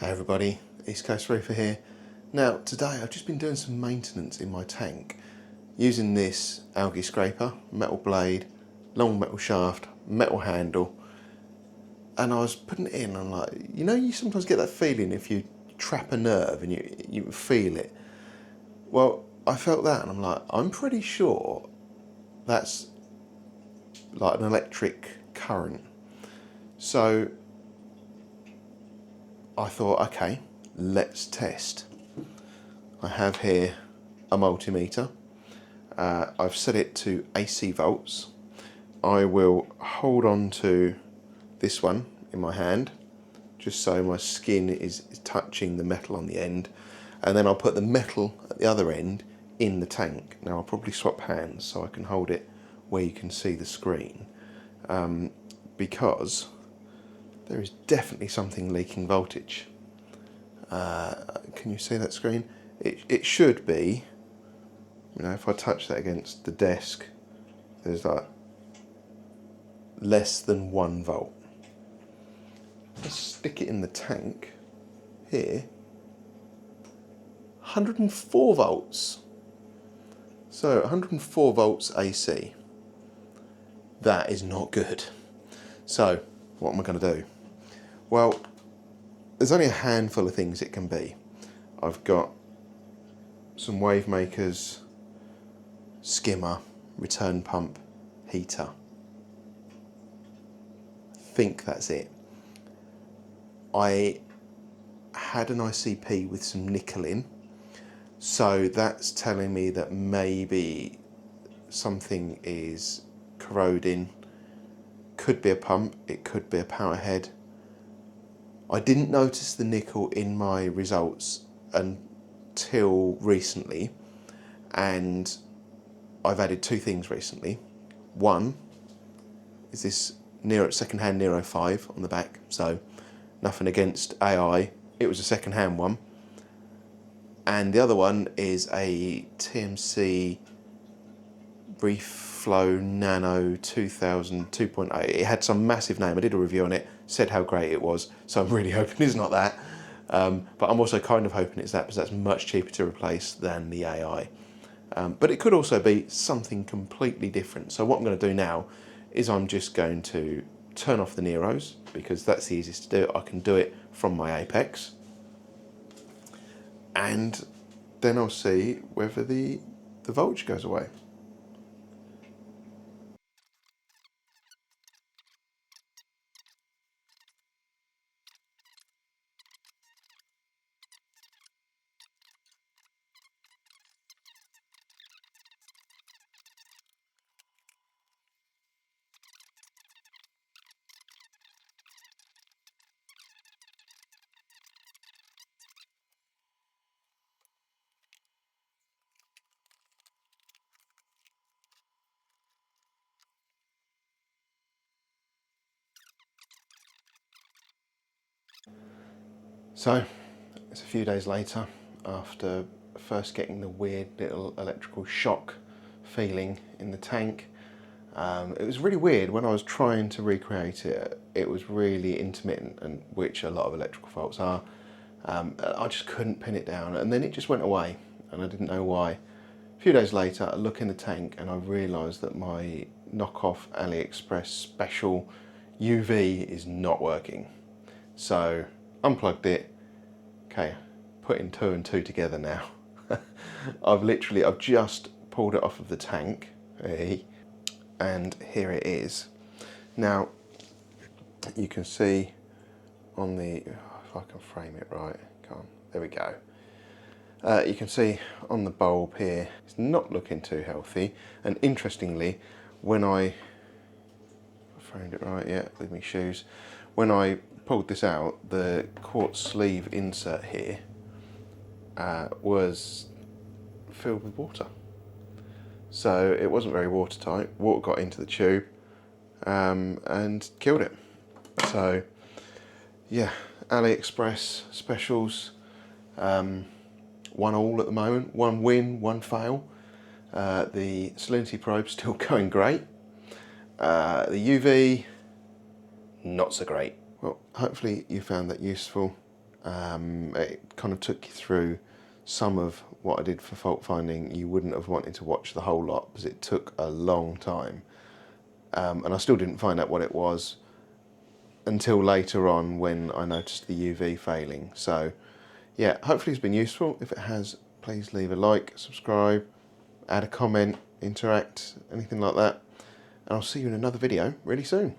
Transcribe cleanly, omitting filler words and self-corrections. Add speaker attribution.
Speaker 1: Hey everybody, East Coast Reefer here. Now today I've just been doing some maintenance in my tank using this algae scraper, metal blade, long metal shaft, metal handle, and I was putting it in and I'm like, you sometimes get that feeling if you trap a nerve and you feel it. Well, I felt that and I'm like, I'm pretty sure that's like an electric current. So I thought, okay, let's test. I have here a multimeter. I've set it to AC volts. I will hold on to this one in my hand just so my skin is touching the metal on the end, and then I'll put the metal at the other end in the tank. Now I'll probably swap hands so I can hold it where you can see the screen, because there is definitely something leaking voltage. Can you see that screen? It should be, if I touch that against the desk, there's like less than 1 volt. Let's stick it in the tank here. 104 volts. So 104 volts AC. That is not good. So what am I going to do? Well, there's only a handful of things it can be. I've got some wave makers, skimmer, return pump, heater. I think that's it. I had an ICP with some nickel in, so that's telling me that maybe something is corroding. Could be a pump, it could be a power head. I didn't notice the nickel in my results until recently, and I've added 2 things recently. One is this second-hand Nero 5 on the back, so nothing against AI, it was a second-hand one. And the other one is a TMC Reflow Nano 2000 2.0. It had some massive name. I did a review on it, said how great it was, so I'm really hoping it's not that. But I'm also kind of hoping it's that, because that's much cheaper to replace than the AI. But it could also be something completely different. So what I'm going to do now is I'm just going to turn off the Neros, because that's the easiest to do. I can do it from my Apex. And then I'll see whether the voltage goes away. So it's a few days later, after first getting the weird little electrical shock feeling in the tank. It was really weird when I was trying to recreate it. It was really intermittent, and which a lot of electrical faults are. I just couldn't pin it down, and then it just went away, and I didn't know why. A few days later, I look in the tank and I realised that my knockoff AliExpress special UV is not working. So unplugged it. Okay, putting 2 and 2 together now. I've just pulled it off of the tank, and here it is. Now you can see on the, if I can frame it right, come on, there we go. You can see on the bulb here, it's not looking too healthy. And interestingly, when I framed it right, yeah, with my shoes, when I pulled this out, the quartz sleeve insert here was filled with water. So it wasn't very watertight. Water got into the tube and killed it. So yeah, AliExpress specials, 1 all at the moment, 1 win, 1 fail. The salinity probe's still going great. The UV, not so great. Well, hopefully you found that useful. It kind of took you through some of what I did for fault finding. You wouldn't have wanted to watch the whole lot because it took a long time. And I still didn't find out what it was until later on when I noticed the UV failing. So yeah, hopefully it's been useful. If it has, please leave a like, subscribe, add a comment, interact, anything like that. And I'll see you in another video really soon.